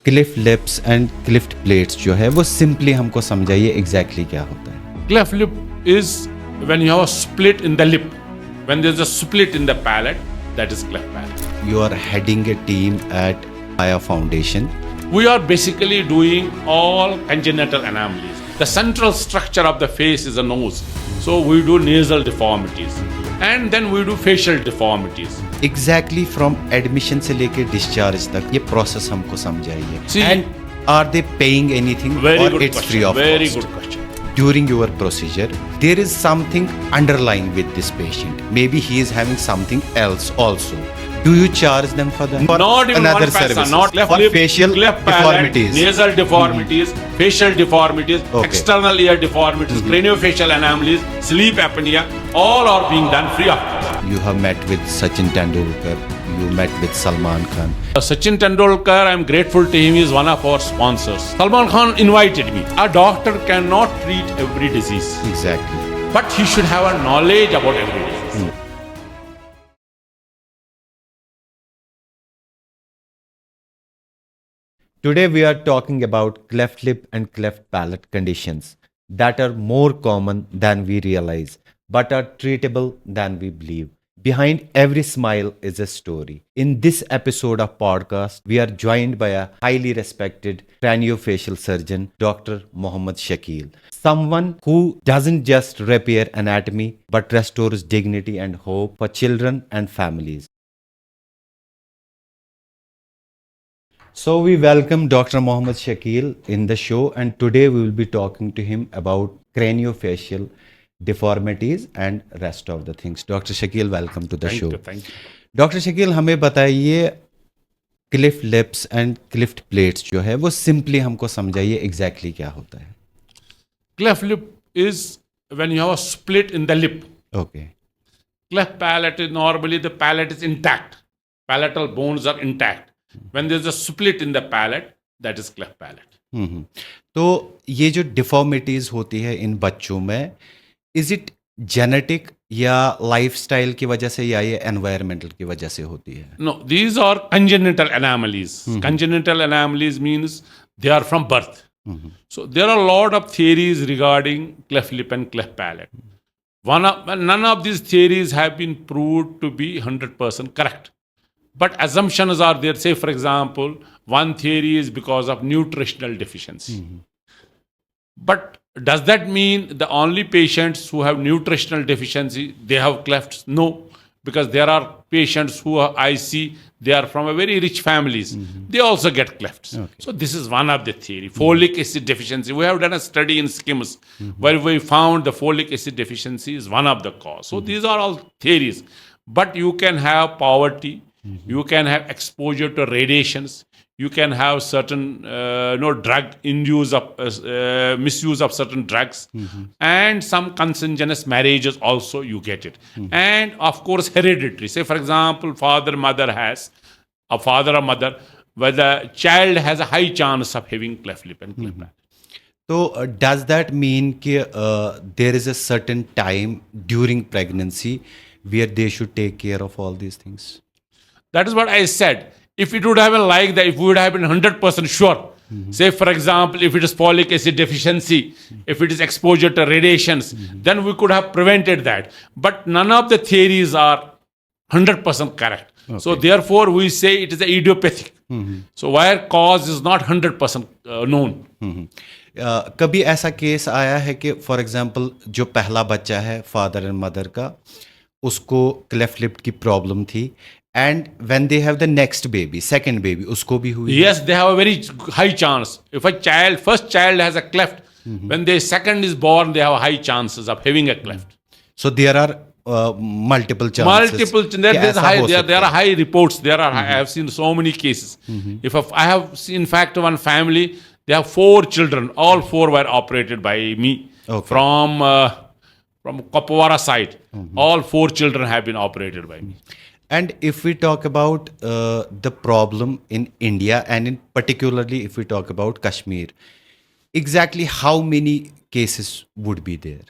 Cliff lips and Clift plates जो है वो सिंपली हमको समझाइए एग्जैक्टली क्या होता है. Cleft lip is when you have a split in the lip. When there's a split in the palate, that is cleft palate. You are heading a team at Maya Foundation. We are basically doing all congenital anomalies. The central structure of the face is a nose. So we do nasal deformities. And then we do facial deformities. Exactly from admission से लेके discharge तक ये process हमको समझाइए. See, and are they paying anything very or good it's question, free of very cost? good question. During your procedure, there is something underlying with this patient. Maybe he is having something else also. Do you charge them for that? For Not even another one paisa, services? not cleft For lip, facial cleft palate, deformities. nasal deformities, facial deformities, Okay. external ear deformities, craniofacial anomalies, sleep apnea, all are being done free of cost. You have met with Sachin Tendulkar. You met with Salman Khan. Sachin Tendulkar, I am grateful to him, he is one of our sponsors. Salman Khan invited me. A doctor cannot treat every disease, Exactly. but he should have a knowledge about every disease. Today we are talking about cleft lip and cleft palate conditions that are more common than we realize but are treatable than we believe. Behind every smile is a story. In this episode of podcast, we are joined by a highly respected craniofacial surgeon, Dr. Mohamad Shakeel. Someone who doesn't just repair anatomy but restores dignity and hope for children and families. So we welcome Dr. Mohamad Shakeel in the show, and today we will be talking to him about craniofacial deformities and rest of the things. Dr. Shakeel, welcome to the show. Thank you. Dr. Shakeel, हमें बताइए Clift lips and Clift plates जो है वो simply हमको समझाइए exactly क्या होता है. Cleft lip is when you have a split in the lip. Okay. Cleft palate is normally the palate is intact. Palatal bones are intact. When there's a split in the palate, that is cleft palate. तो ये जो deformities होती है इन बच्चों में, is it genetic या lifestyle की वजह से या ये एनवायरमेंटल की वजह से होती है? No, these are congenital anomalies. Congenital anomalies means they are from birth. So there are a lot of theories regarding cleft lip and cleft palate. None of these theories have been proved to be 100% correct. But assumptions are there. Say, for example, one theory is because of nutritional deficiency. But does that mean the only patients who have nutritional deficiency, they have clefts? No, because there are patients who I see, they are from a very rich families. They also get clefts. Okay. So this is one of the theory. Folic acid deficiency. We have done a study in skims where we found the folic acid deficiency is one of the cause. So these are all theories. But you can have poverty. You can have exposure to radiations. You can have certain drug misuse of certain drugs, and some consanguineous marriages also you get it, and of course hereditary. Say for example, father has a father or mother where the child has a high chance of having cleft lip and cleft palate. So does that mean that there is a certain time during pregnancy where they should take care of all these things? That is what I said. If it would have been like that, if we would have been 100% sure, say for example, if it is folic acid deficiency, if it is exposure to radiations, then we could have prevented that. But none of the theories are 100% correct. Okay. So therefore, we say it is idiopathic. So where cause is not 100% known. कभी ऐसा case आया है कि for example जो पहला बच्चा है father and mother का, उसको क्लेफ्ट लिप की प्रॉब्लम थी, and when they have the next baby, second baby, usko bhi hui? Yes, they have a very high chance. If first child has a cleft, when the second is born, they have high chances of having a cleft. So there are multiple chances. There are high reports. I have seen so many cases. I have seen, in fact, one family, they have 4 children. All 4 were operated by me. Okay. From Kapwara side. All 4 children have been operated by me. And if we talk about the problem in India, and in particularly if we talk about Kashmir, exactly how many cases would be there?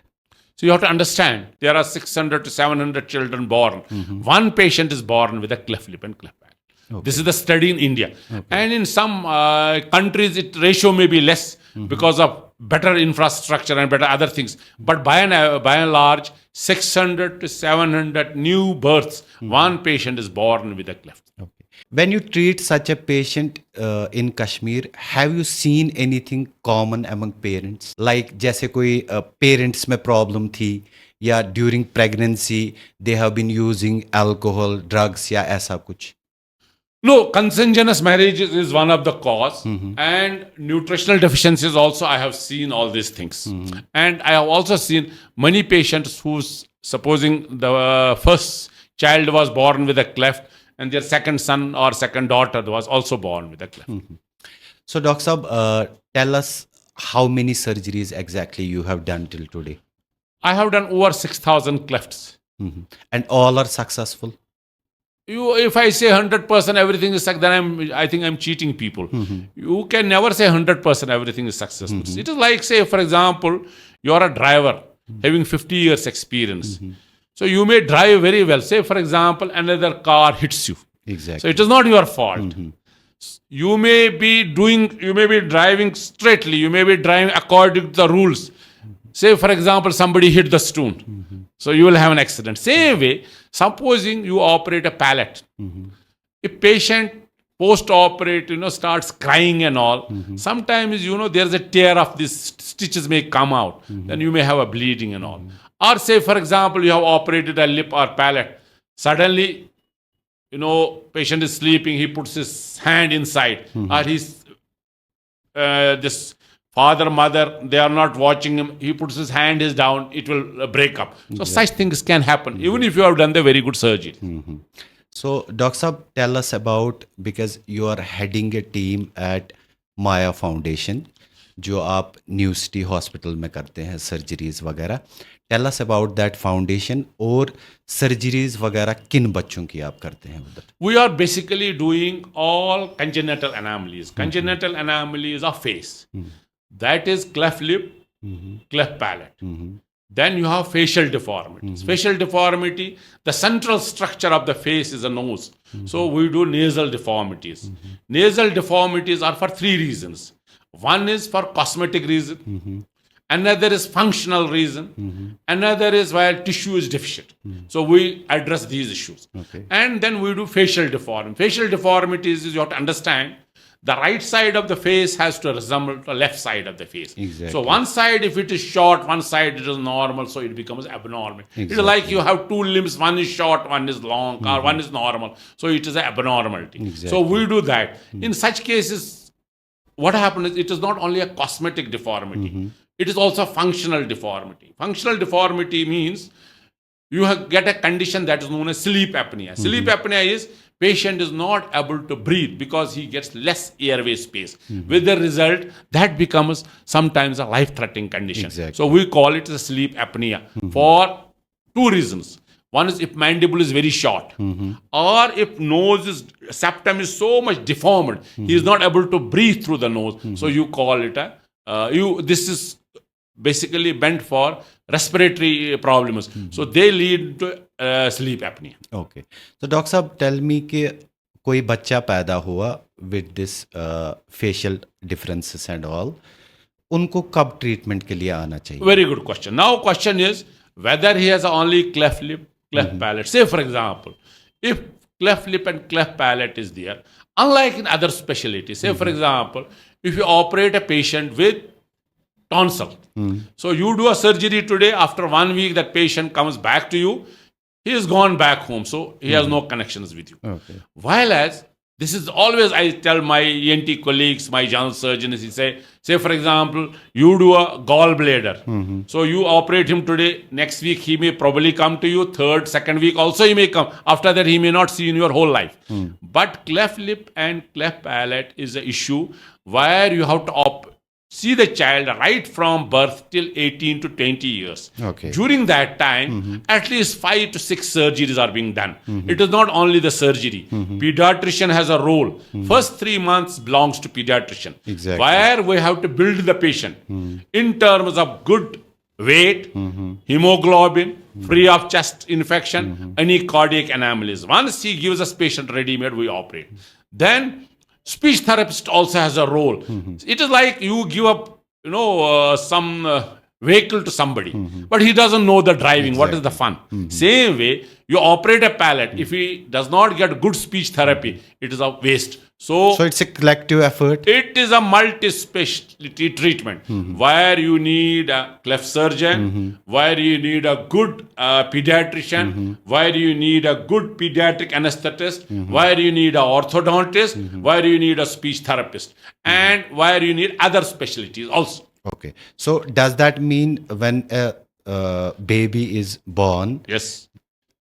So you have to understand, there are 600 to 700 children born. One patient is born with a cleft lip and cleft palate. This is the study in India. And in some countries, it ratio may be less because of better infrastructure and better other things. But by and large, 600 to 700 new births, one patient is born with a cleft. Okay. When you treat such a patient in Kashmir, have you seen anything common among parents? Like जैसे कोई parents में problem थी या during pregnancy they have been using alcohol, drugs या ऐसा कुछ? No, consanguineous marriage is one of the cause, and nutritional deficiencies also. I have seen all these things, and I have also seen many patients whose supposing the first child was born with a cleft, and their second son or second daughter was also born with a cleft. So, Dr. Saab, tell us how many surgeries exactly you have done till today, I have done over 6,000 clefts. and all are successful. If I say 100% everything is successful, then I think I'm cheating people. You can never say 100% everything is successful. It is like, say, for example, you are a driver having 50 years experience. So you may drive very well. Say, for example, another car hits you. Exactly. So it is not your fault. You may be driving straightly. You may be driving according to the rules. Say, for example, somebody hit the stone. So you will have an accident. Same way, supposing you operate a palate. If patient post-operate, starts crying and all, sometimes, there's a tear of these stitches may come out. Then you may have a bleeding and all. Or say, for example, you have operated a lip or palate. Suddenly, patient is sleeping, he puts his hand inside. Or he's, this father, mother, they are not watching him. He puts his hand is down, it will break up. So such things can happen, even if you have done the very good surgery. So, Dr. Saab, tell us about, because you are heading a team at Maya Foundation, जो आप new city hospital में करते हैं surgeries वगैरह. Tell us about that foundation और surgeries वगैरह किन बच्चों की आप करते हैं उधर? We are basically doing all congenital anomalies. Congenital anomalies of face. That is cleft lip, cleft palate. Then you have facial deformities. Facial deformity, the central structure of the face is a nose. So we do nasal deformities. Nasal deformities are for three reasons. One is for cosmetic reason. Another is functional reason. Another is while tissue is deficient. So we address these issues. And then we do facial deformity. Facial deformities is, you have to understand, the right side of the face has to resemble the left side of the face. Exactly. So one side, if it is short, one side it is normal, so it becomes abnormal. Exactly. It is like you have two limbs, one is short, one is long, or one is normal. So it is an abnormality. Exactly. So we do that. In such cases, what happens is it is not only a cosmetic deformity, it is also a functional deformity. Functional deformity means you get a condition that is known as sleep apnea. Sleep apnea is patient is not able to breathe because he gets less airway space. With the result, that becomes sometimes a life-threatening condition. Exactly. So we call it a sleep apnea for two reasons. One is if mandible is very short, or if septum is so much deformed, he is not able to breathe through the nose. So you call it this is basically meant for respiratory problems. So they lead to sleep apnea. Okay. So Dr. Saab, tell me कि कोई बच्चा पैदा हुआ with this facial differences and all, उनको कब treatment के लिए आना चाहिए? Very good question. Now question is whether he has only cleft lip, cleft palate. Say for example, if cleft lip and cleft palate is there, unlike in other specialties, say for example, if you operate a patient with tonsil. So you do a surgery today, after 1 week that patient comes back to you, he is gone back home, so he has no connections with you. Okay. While as this is always, I tell my ENT colleagues, my general surgeons, he say for example, you do a gallbladder. So you operate him today, next week he may probably come to you, second week also he may come. After that he may not see you in your whole life. But cleft lip and cleft palate is an issue where you have to see the child right from birth till 18 to 20 years. Okay. During that time, at least 5 to 6 surgeries are being done. It is not only the surgery. Pediatrician has a role. First 3 months belongs to pediatrician. Exactly. Where we have to build the patient in terms of good weight, hemoglobin, free of chest infection, any cardiac anomalies. Once he gives us patient ready-made, we operate. Then speech therapist also has a role. It is like you give up, some vehicle to somebody, but he doesn't know the driving. What is the fun? Same way, you operate a palate. If he does not get good speech therapy, it is a waste. So it's a collective effort. it is a multi-specialty treatment where you need a cleft surgeon, where you need a good pediatrician, where you need a good pediatric anesthetist, where you need an orthodontist, where you need a speech therapist, and where you need other specialties also. Okay. So does that mean when a baby is born, Yes.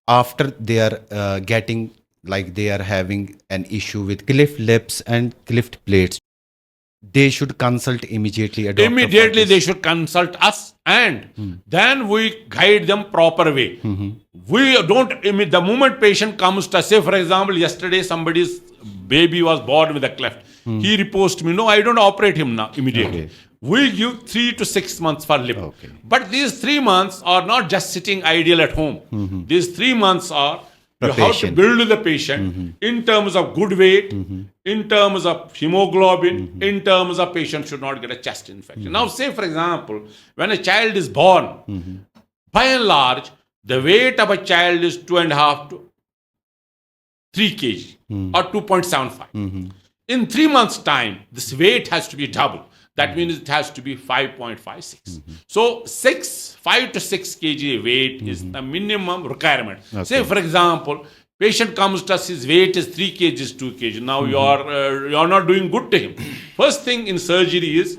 after they are getting, like they are having an issue with cleft lips and cleft plates, they should consult immediately a doctor? Immediately they should consult us, and then we guide them proper way. We don't, the moment patient comes to us, say for example, yesterday somebody's baby was born with a cleft. He reports to me, no, I don't operate him now immediately. Okay. We give 3 to 6 months for lip. Okay. But these 3 months are not just sitting idle at home. These 3 months are, you have to patient. build the patient in terms of good weight, in terms of hemoglobin, in terms of patient should not get a chest infection. Now, say for example, when a child is born, by and large, the weight of a child is 2.5 to 3 kg or 2.75. In 3 months' time, this weight has to be double. That means it has to be 5.56. So 5 to 6 kg weight is the minimum requirement. Okay. Say for example, patient comes to us, his weight is 3 kg, 2 kg. Now you are not doing good to him. First thing in surgery is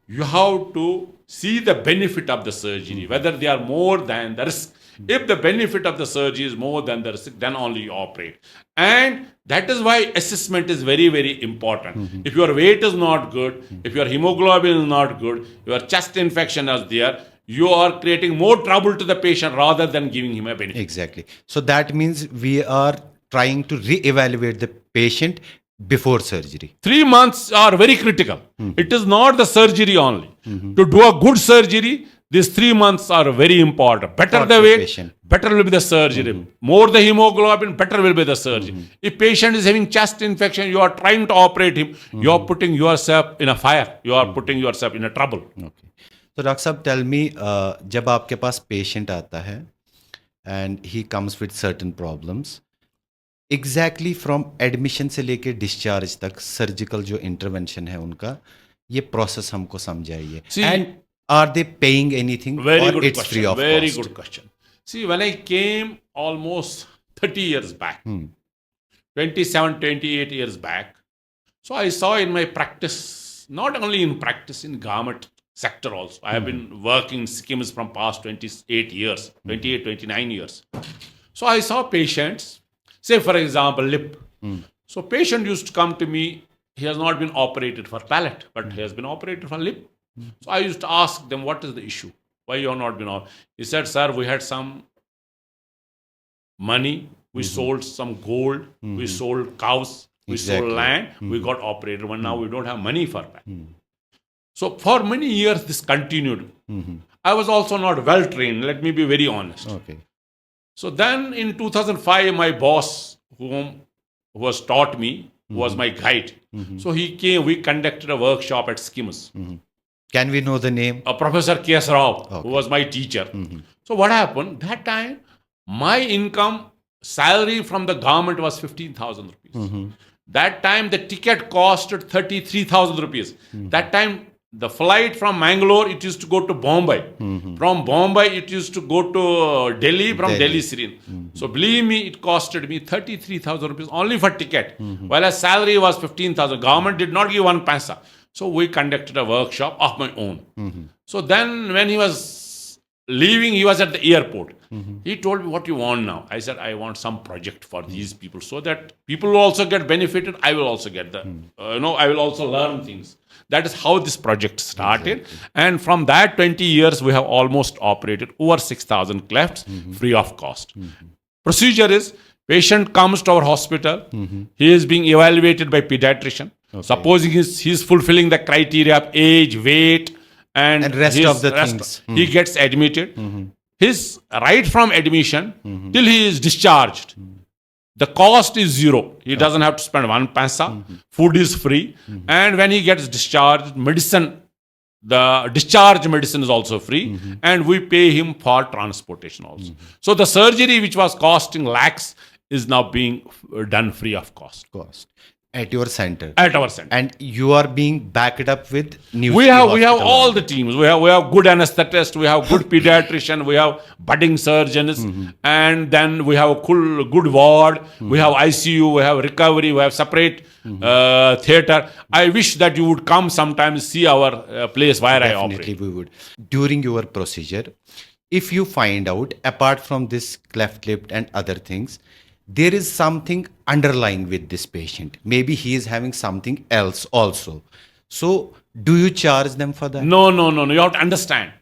you have to see the benefit of the surgery, whether they are more than the risk. If the benefit of the surgery is more than the risk, then only you operate. And that is why assessment is very, very important. If your weight is not good, if your hemoglobin is not good, your chest infection is there, you are creating more trouble to the patient rather than giving him a benefit. Exactly. So that means we are trying to re-evaluate the patient before surgery. 3 months are very critical. It is not the surgery only. To do a good surgery, these 3 months are very important. Better For the the weight, patient. better will be the surgery. More the hemoglobin, better will be the surgery. If patient is having chest infection, you are trying to operate him, you are putting yourself in a fire. You are putting yourself in a trouble. Okay. So doctor साहब tell me, जब आपके पास patient आता है and he comes with certain problems, exactly from admission से लेके discharge तक surgical जो intervention है उनका, ये प्रोसेस हमको समझाइए. And are they paying anything और it's free of cost? Very good question. See, when I came almost 30 years back, 27, 28 years back, so I saw in my practice, not only in practice, in garment sector also. I have been working in schemes from past 28 years, 28, 29 years. So I saw patients, say for example, lip. So patient used to come to me, he has not been operated for palate, but he has been operated for lip. So I used to ask them, what is the issue? Why you have not been operated? He said, sir, we had some money, we sold some gold, we sold cows, we sold land, we got operated, but now we don't have money for that. So for many years this continued. I was also not well trained, let me be very honest. Okay. So then in 2005, my boss, who was taught me, was my guide. So he came, we conducted a workshop at Schemes. Can we know the name? Professor K.S. Rao, who was my teacher. So what happened? That time, my income, salary from the government was 15,000 rupees. That time, the ticket costed 33,000 rupees. That time, the flight from Mangalore, it used to go to Bombay. From Bombay, it used to go to Delhi, from Delhi, Sri. So believe me, it costed me 33,000 rupees only for ticket. While a salary was 15,000. Government did not give 1 paisa. So we conducted a workshop of my own. So then when he was leaving, he was at the airport. He told me, what you want now? I said, I want some project for these people so that people will also get benefited. I will also get the, I will also learn things. That is how this project started. Exactly. And from that 20 years, we have almost operated over 6,000 clefts free of cost. Procedure is, patient comes to our hospital. He is being evaluated by pediatrician. Okay. Supposing he's fulfilling the criteria of age, weight, and rest his of the things. he gets admitted. His right from admission till he is discharged, the cost is zero. He doesn't have to spend one paisa. Food is free. And when he gets discharged, medicine, the discharge medicine is also free. And we pay him for transportation also. So the surgery which was costing lakhs is now being done free of cost. At your center. At our center. And you are being backed up with new We have all the teams. We have good anesthetist, we have good pediatrician, we have budding surgeons, and then we have a good ward, we have ICU, we have recovery, we have separate theater. I wish that you would come sometimes see our place where I operate. Definitely we would. During your procedure, if you find out, apart from this cleft lip and other things, there is something underlying with this patient. Maybe he is having something else also. So, do you charge them for that? No. You have to understand.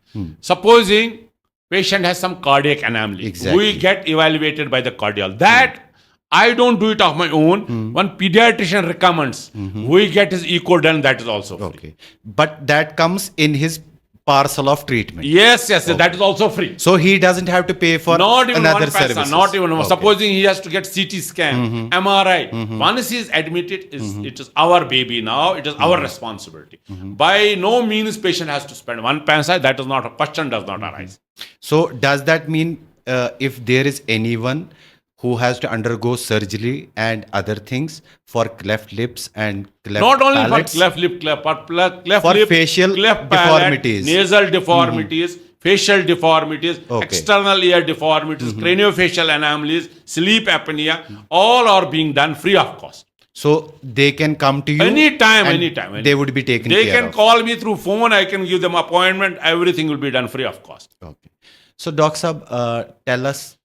Supposing patient has some cardiac anomaly, Exactly. we get evaluated by the cardiologist. That I don't do it of my own. One pediatrician recommends. We get his echo done. That is also free. Okay. But that comes in his parcel of treatment. Yes, that is also free. So he doesn't have to pay for Not even another one paisa, services. not even one. Okay. Supposing he has to get CT scan, MRI. Once he is admitted, it is our baby now. It is our responsibility. By no means patient has to spend one paisa. That is not a question. Does not arise. So does that mean if there is anyone who has to undergo surgery and other things for cleft lips and cleft Not only palates, for cleft lip, cleft for lip, facial cleft palate, deformities. nasal deformities, facial deformities, Okay. external ear deformities, craniofacial anomalies, sleep apnea, all are being done free of cost. So they can come to you Anytime. They would be taken They care can of. call me through phone. I can give them appointment. Everything will be done free of cost. Okay. So Doc Sahab, tell us,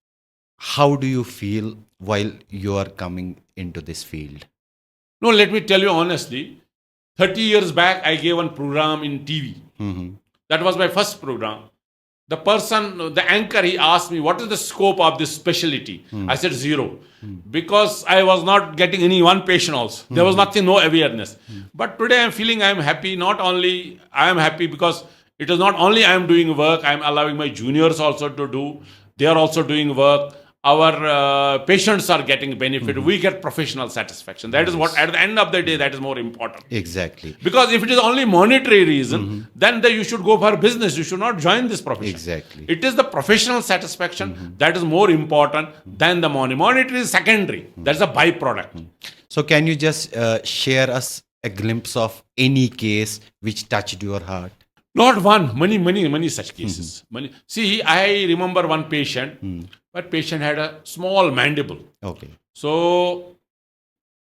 how do you feel while you are coming into this field? No, let me tell you honestly. 30 years back, I gave one program in TV. That was my first program. The person, the anchor, he asked me, what is the scope of this specialty? I said zero. Because I was not getting any one patient also. There was nothing, no awareness. But today I'm feeling I'm happy. Not only I am happy because it is not only I am doing work, I am allowing my juniors also to do. They are also doing work. Our patients are getting benefit. We get professional satisfaction. That is what, at the end of the day, that is more important. Exactly. Because if it is only monetary reason, then you should go for business. You should not join this profession. Exactly. It is the professional satisfaction that is more important than the money. Monetary is secondary. That's a byproduct. So can you just share us a glimpse of any case which touched your heart? Not one, many such cases. Many. See, I remember one patient. That patient had a small mandible. Okay. So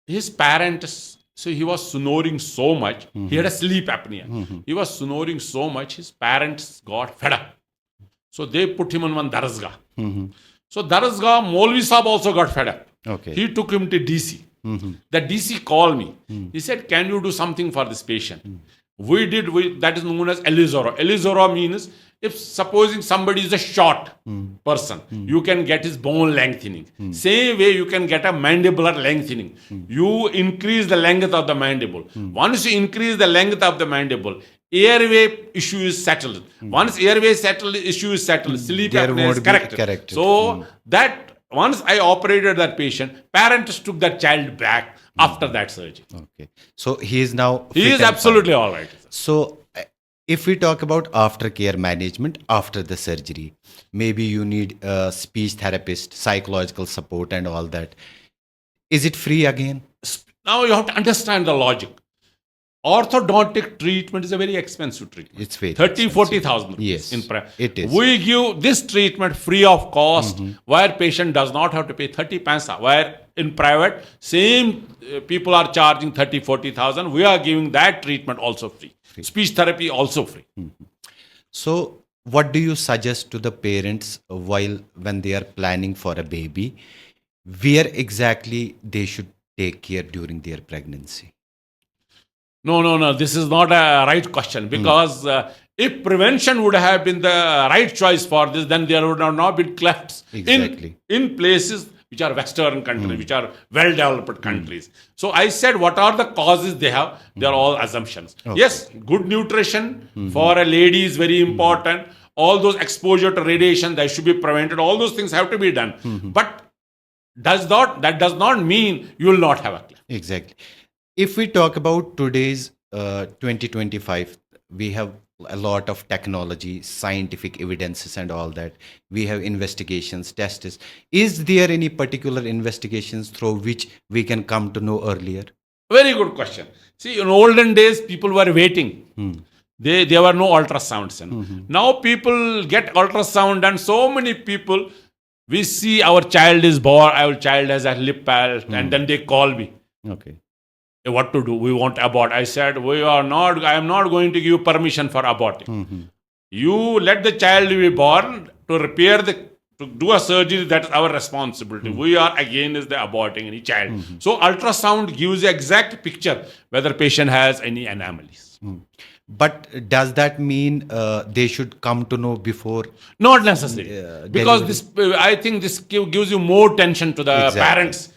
his parents, so he was snoring so much. He had a sleep apnea. He was snoring so much. His parents got fed up. So they put him on one darazgah. So darazgah, Maulvi Sahab also got fed up. Okay. He took him to DC. The DC called me. He said, can you do something for this patient? We did, that is known as Elizora. Elizora means if supposing somebody is a short person, you can get his bone lengthening. Same way you can get a mandibular lengthening. You increase the length of the mandible. Once you increase the length of the mandible, airway issue is settled. Once airway issue is settled, sleep There apnea is won't be corrected. corrected. So that once I operated that patient, parents took that child back after that surgery. Okay. So he is now He fit is and absolutely fine. all right. So if we talk about aftercare management after the surgery, maybe you need a speech therapist, psychological support and all that. Is it free again? Now you have to understand the logic. Orthodontic treatment is a very expensive treatment. It's very 30,000-40,000 rupees. Yes, it is. We give this treatment free of cost, where patient does not have to pay 30 paisa. Where in private, same people are charging 30,000-40,000. We are giving that treatment also free. Speech therapy also free. So what do you suggest to the parents when they are planning for a baby? Where exactly they should take care during their pregnancy? No. This is not a right question, because if prevention would have been the right choice for this, then there would have not been clefts Exactly. in places which are Western countries, which are well-developed countries. So I said, what are the causes they have? They are all assumptions. Okay. Yes, good nutrition for a lady is very important. All those exposure to radiation, that should be prevented. All those things have to be done. But that does not mean you will not have a cleft. Exactly. If we talk about today's 2025, we have a lot of technology, scientific evidences and all that. We have investigations, tests. Is there any particular investigations through which we can come to know earlier? Very good question. See, in olden days, people were waiting. There were no ultrasounds. Now people get ultrasound, and so many people, we see our child is born, our child has a lip palate, and then they call me. Okay. What to do? We want abort. I said, I am not going to give you permission for aborting. You let the child be born to repair to do a surgery. That is our responsibility. We are against the aborting any child. So ultrasound gives you exact picture whether patient has any anomalies. But does that mean they should come to know before? Not necessarily. Because I think this gives you more tension to the parents.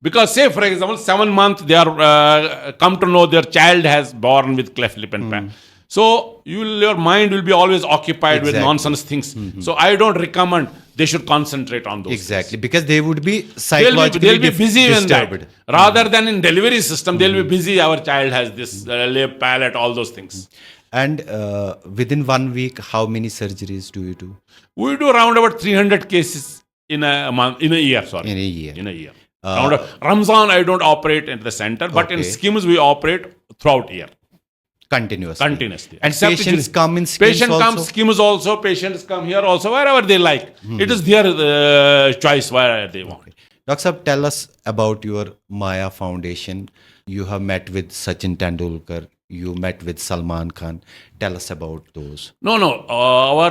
Because say, for example, 7 months they are come to know their child has born with cleft lip and palate. So your mind will be always occupied with nonsense things. So I don't recommend they should concentrate on those Exactly, things. because they would be psychologically They'll be busy in disturbed. that. Rather than in delivery system, they'll be busy. Our child has this lip, palate, all those things. And within 1 week, how many surgeries do you do? We do around about 300 cases in a month, in a year. Sorry, In a year. In a year. Ramzan, I don't operate at the center, but in schemes we operate throughout year. Continuously. And Except patients come in schemes patient also? comes schemes also, patients come here also, wherever they like. It is their choice where they want. Okay. Dr. Saab, tell us about your Maya Foundation. You have met with Sachin Tendulkar. You met with Salman Khan. Tell us about those. No. Our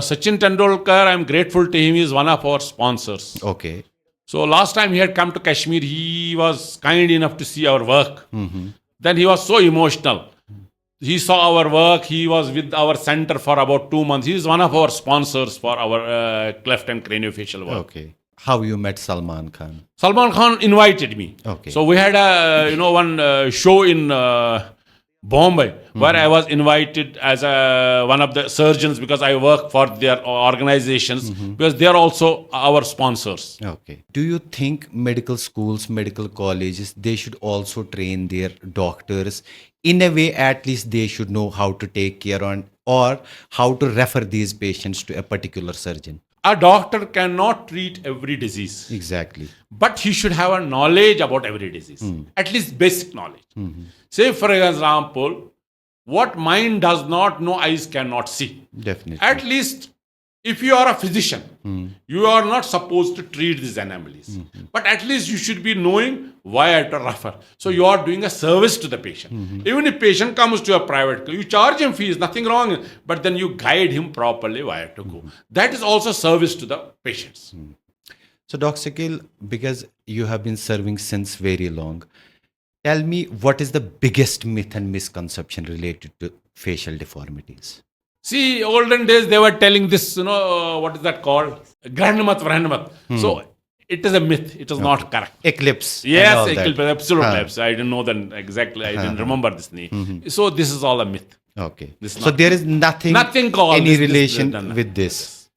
Sachin Tendulkar, I'm grateful to him. He is one of our sponsors. Okay. So last time he had come to Kashmir, he was kind enough to see our work. Then he was so emotional. He saw our work. He was with our center for about 2 months. He is one of our sponsors for our cleft and craniofacial work. Okay. How you met Salman Khan? Salman Khan invited me. Okay. So we had a one show in Bombay where I was invited as one of the surgeons because I work for their organizations because they are also our sponsors. Okay. Do you think medical schools, medical colleges, they should also train their doctors in a way at least they should know how to take care on or how to refer these patients to a particular surgeon? A doctor cannot treat every disease. Exactly. But he should have a knowledge about every disease. At least basic knowledge. Say, for example, what mind does not know, eyes cannot see. Definitely. At least if you are a physician, you are not supposed to treat these anomalies. But at least you should be knowing why to refer. So you are doing a service to the patient. Even if patient comes to a private, you charge him fees, nothing wrong. But then you guide him properly where to go. That is also service to the patients. So Dr. Shakeel, because you have been serving since very long, tell me what is the biggest myth and misconception related to facial deformities? See, olden days they were telling this, what is that called? Grandmat. So it is a myth. It is not correct. Eclipse. Yes, eclipse, absolute eclipse. I didn't know that exactly. I didn't remember this name. So this is all a myth. Okay. So there is nothing called any relation with this.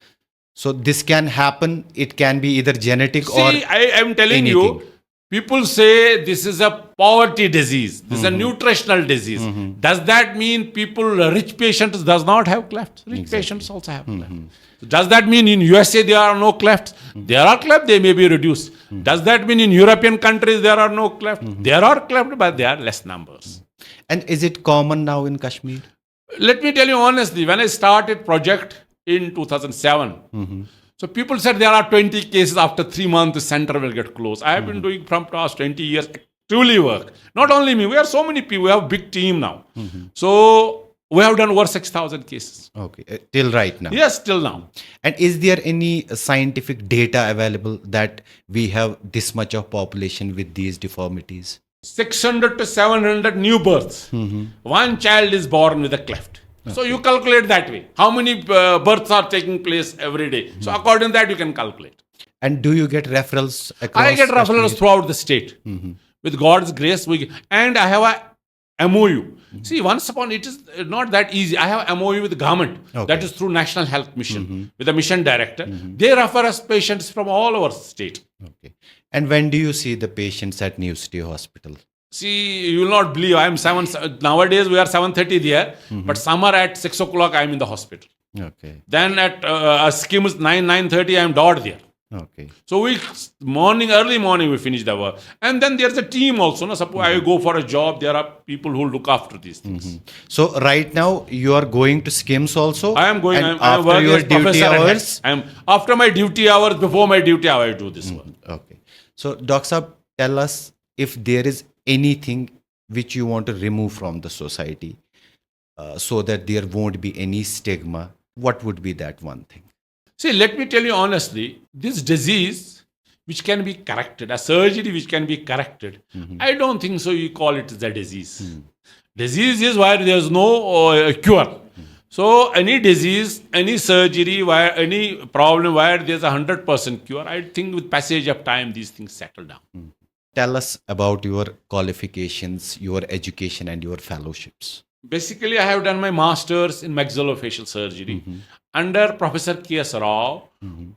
So this can happen. It can be either genetic or See, I am telling anything. you, people say this is a poverty disease. This is a nutritional disease. Does that mean rich patients does not have clefts? Rich patients also have clefts. Does that mean in USA there are no clefts? There are clefts, they may be reduced. Does that mean in European countries there are no clefts? There are clefts, but they are less numbers. And is it common now in Kashmir? Let me tell you honestly, when I started project in 2007, so people said there are 20 cases after 3 months, the center will get closed. I have been doing from past 20 years, truly work. Not only me, we are so many people, we have a big team now. So we have done over 6,000 cases. Okay, till right now. Yes, till now. And is there any scientific data available that we have this much of population with these deformities? 600 to 700 new births. One child is born with a cleft. So you calculate that way. How many births are taking place every day? So according to that, you can calculate. And do you get referrals across? I get referrals Kashmir? throughout the state. With God's grace, and I have a MOU. See, once upon it is not that easy. I have MOU with the government. Okay. That is through National Health Mission with the mission director. They refer us patients from all over state. Okay. And when do you see the patients at New City Hospital? See, you will not believe. I am nowadays we are 7:30 there, but summer at 6 o'clock I am in the hospital. Okay. Then at schemes 9:30 I am dot there. Okay. So early morning we finish the work, and then there's a team also. No, suppose I go for a job, there are people who look after these things. So right now you are going to skims also. I am going. And I am after working your as duty professor at hours. I am after my duty hours. Before my duty hour, I do this work. Okay. So Dr. Saab, tell us if there is anything which you want to remove from the society, so that there won't be any stigma. What would be that one thing? See, let me tell you honestly, this disease, which can be corrected, a surgery which can be corrected, I don't think so. You call it the disease. Disease is where there is no cure. So any disease, any surgery, where any problem where there's 100% cure, I think with passage of time these things settle down. Tell us about your qualifications, your education, and your fellowships. Basically, I have done my master's in maxillofacial surgery under Professor K.S. Rao,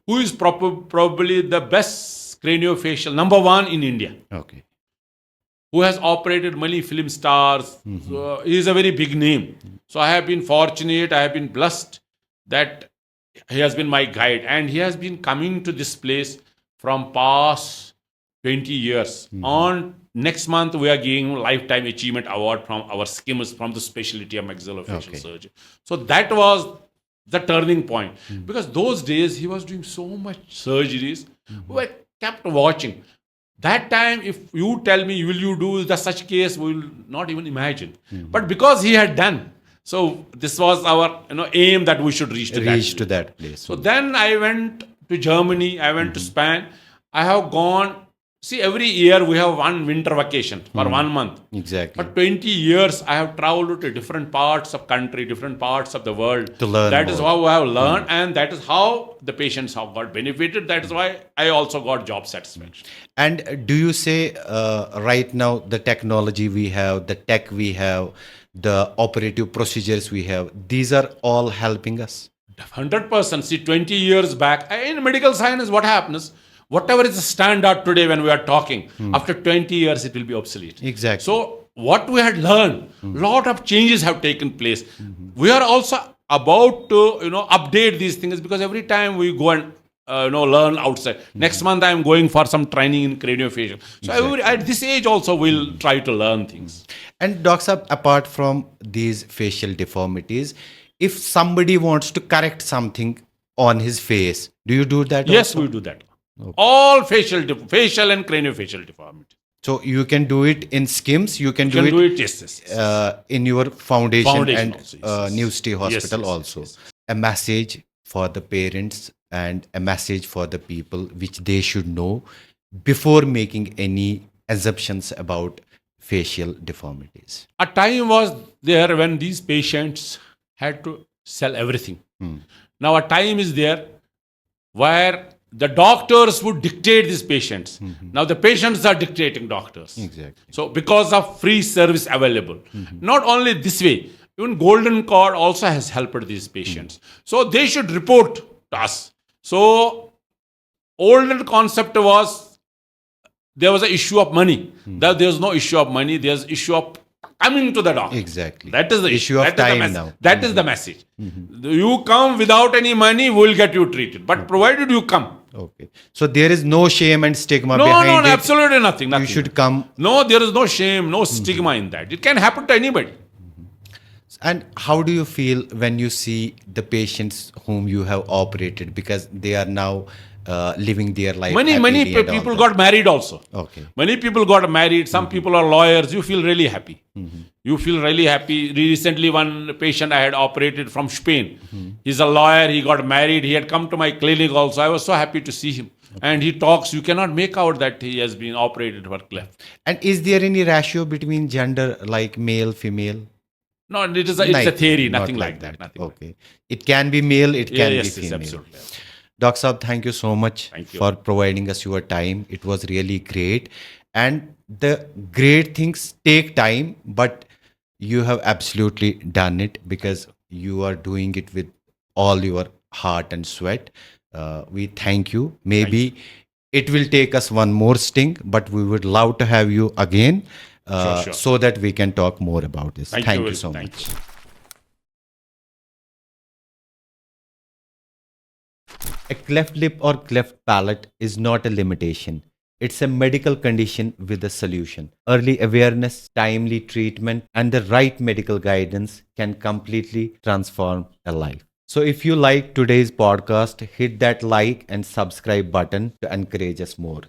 who is probably the best craniofacial, number one in India, Okay. who has operated many film stars. So he is a very big name. So I have been fortunate, I have been blessed that he has been my guide, and he has been coming to this place from past 20 years. On next month, we are giving Lifetime Achievement Award from our schemes from the specialty of maxillofacial surgery. So that was the turning point. Because those days, he was doing so much surgeries. We kept watching. That time, if you tell me, will you do the such case, we will not even imagine. But because he had done, so this was our aim that we should reach to that place. So then I went to Germany, I went to Spain. I have gone. See, every year we have one winter vacation for 1 month. Exactly. For 20 years, I have traveled to different parts of country, different parts of the world. To learn That is more. how I have learned, and that is how the patients have got benefited. That is why I also got job satisfaction. And do you say right now the technology we have, the tech we have, the operative procedures we have, these are all helping us? 100%. See, 20 years back, in medical science, what happens? Whatever is the standard today when we are talking, after 20 years, it will be obsolete. Exactly. So what we had learned, lot of changes have taken place. We are also about to, update these things, because every time we go and, learn outside. Next month, I am going for some training in craniofacial. So at this age also, we'll try to learn things. And Doc Saab, apart from these facial deformities, if somebody wants to correct something on his face, do you do that? Yes, also? we do that. Okay. All facial and craniofacial deformity. So you can do it in skims, you can do it yes. in your foundation and also, yes. New City Hospital Yes. also. A message for the parents and a message for the people which they should know before making any assumptions about facial deformities. A time was there when these patients had to sell everything. Now a time is there where the doctors would dictate these patients. Now the patients are dictating doctors. Exactly. So because of free service available, not only this way, even Golden Cord also has helped these patients. So they should report to us. So older concept was there was an issue of money. That there's no issue of money. There's issue of coming to the doctor. Exactly. That is the issue of time now. That is the message. You come without any money, we'll get you treated. But provided you come. Okay. So there is no shame and stigma No, behind it. absolutely nothing. You should come. No, there is no shame, no stigma in that. It can happen to anybody. And how do you feel when you see the patients whom you have operated, because they are now living their life? Many happily and all people that? got married also. Okay. Many people got married. Some people are lawyers. You feel really happy. You feel really happy. Recently, one patient I had operated from Spain. He's a lawyer. He got married. He had come to my clinic also. I was so happy to see him. And he talks. You cannot make out that he has been operated for cleft. And is there any ratio between gender, like male, female? No, it's a theory. Nothing like that. Nothing. Okay. It can be male, it can be yes, female. absolutely. Dr. Saab, thank you so much Thank you. for providing us your time. It was really great. And the great things take time, but you have absolutely done it because you are doing it with all your heart and sweat. We thank you. Maybe it will take us one more sting, but we would love to have you again Sure. so that we can talk more about this. Thank Thank you. you so Thank much. you. A cleft lip or cleft palate is not a limitation. It's a medical condition with a solution. Early awareness, timely treatment, and the right medical guidance can completely transform a life. So, if you like today's podcast, hit that like and subscribe button to encourage us more.